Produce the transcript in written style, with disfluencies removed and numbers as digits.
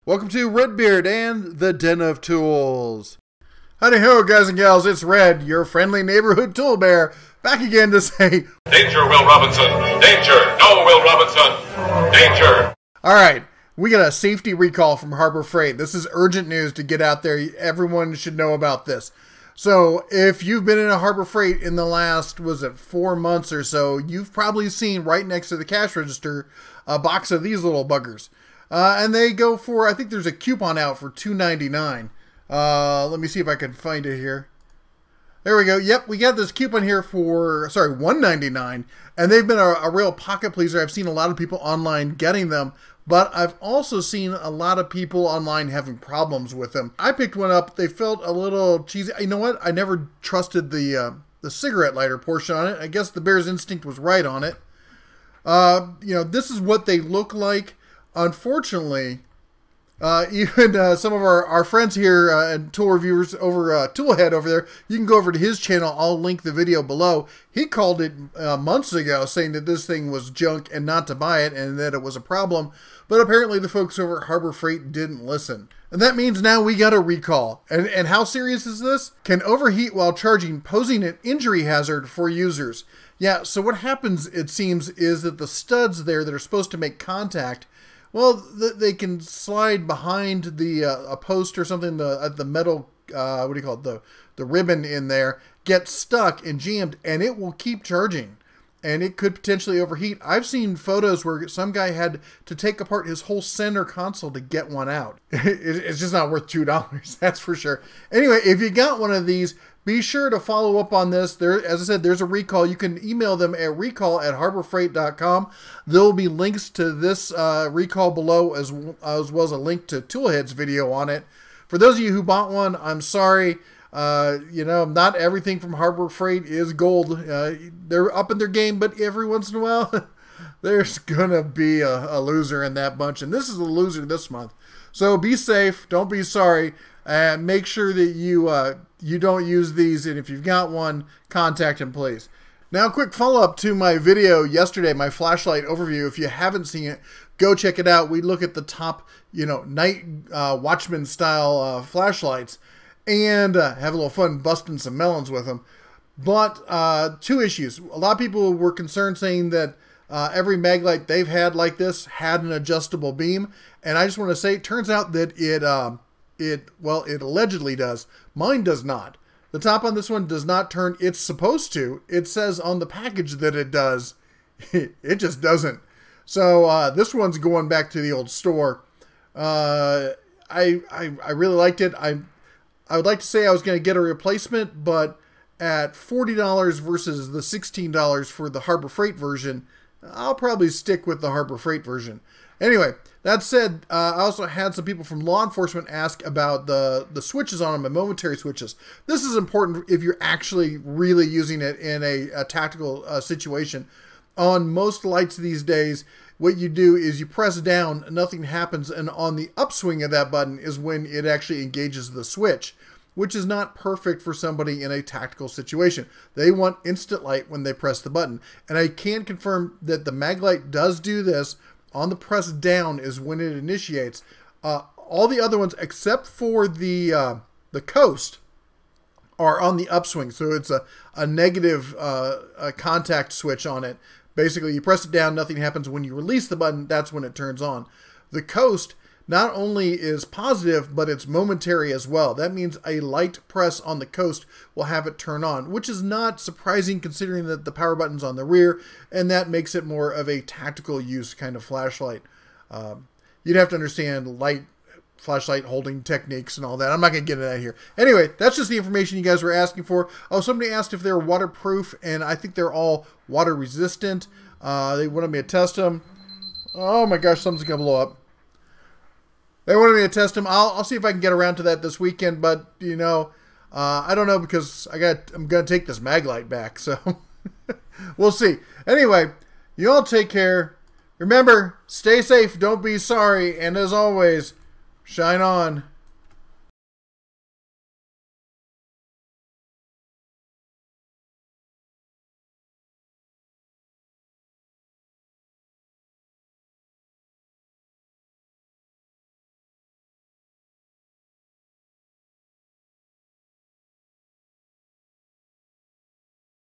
Welcome to Redbeard and the Den of Tools. Howdy ho, guys and gals, it's Red, your friendly neighborhood tool bear, back again to say, Danger, Will Robinson! Danger! No, Will Robinson! Danger! Alright, we got a safety recall from Harbor Freight. This is urgent news to get out there. Everyone should know about this. So, if you've been in a Harbor Freight in the last, 4 months or so, you've probably seen right next to the cash register a box of these little buggers. And they go for, I think there's a coupon out for $2.99. Let me see if I can find it here. There we go. Yep, we got this coupon here for, $1.99. And they've been a real pocket pleaser. I've seen a lot of people online getting them. But I've also seen a lot of people online having problems with them. I picked one up. They felt a little cheesy. You know what? I never trusted the cigarette lighter portion on it. I guess the bear's instinct was right on it. This is what they look like. Unfortunately, even some of our friends here and tool reviewers over Toolhead over there, you can go over to his channel. I'll link the video below. He called it months ago, saying that this thing was junk and not to buy it and that it was a problem. But apparently the folks over at Harbor Freight didn't listen. And that means now we got a recall. And how serious is this? Can overheat while charging, posing an injury hazard for users. Yeah, so what happens, it seems, is that the studs there that are supposed to make contact, well, they can slide behind the a post or something, the metal, what do you call it, the ribbon in there, get stuck and jammed, and it will keep charging. And it could potentially overheat. I've seen photos where some guy had to take apart his whole center console to get one out. It's just not worth $2, that's for sure. Anyway, if you got one of these, be sure to follow up on this. As I said, there's a recall. You can email them at recall@harborfreight.com. There will be links to this recall below as well as a link to Toolhead's video on it. For those of you who bought one, I'm sorry. Not everything from Harbor Freight is gold. They're up in their game, but every once in a while, there's gonna be a loser in that bunch, and this is a loser this month. So be safe, don't be sorry, and make sure that you don't use these, and if you've got one, contact him, please. Now, quick follow-up to my video yesterday, my flashlight overview. If you haven't seen it, go check it out. We look at the top, night watchman style flashlights, and have a little fun busting some melons with them. But two issues. A lot of people were concerned, saying that every mag light they've had like this had an adjustable beam, and I just want to say, it turns out that it allegedly does. Mine does not. The top on this one does not turn. It's supposed to. It says on the package that it does. It just doesn't. So this one's going back to the old store. I really liked it. I would like to say I was going to get a replacement, but at $40 versus the $16 for the Harbor Freight version, I'll probably stick with the Harbor Freight version. Anyway, that said, I also had some people from law enforcement ask about the switches on them, and momentary switches. This is important if you're actually really using it in a tactical situation. On most lights these days, what you do is you press down, nothing happens, and on the upswing of that button is when it actually engages the switch, which is not perfect for somebody in a tactical situation. They want instant light when they press the button. And I can confirm that the mag light does do this. On the press down is when it initiates. All the other ones, except for the Coast, are on the upswing. So it's a negative contact switch on it. Basically, you press it down, nothing happens. When you release the button, that's when it turns on. The Coast not only is positive, but it's momentary as well. That means a light press on the Coast will have it turn on, which is not surprising considering that the power button's on the rear, and that makes it more of a tactical use kind of flashlight. You'd have to understand flashlight holding techniques and all that. I'm not going to get into that here. Anyway, that's just the information you guys were asking for. Oh, somebody asked if they're waterproof, and I think they're all water resistant. They wanted me to test them. Oh my gosh, something's going to blow up. They wanted me to test them. I'll see if I can get around to that this weekend, but, I don't know, because I'm going to take this mag light back, so we'll see. Anyway, you all take care. Remember, stay safe, don't be sorry, and as always, shine on.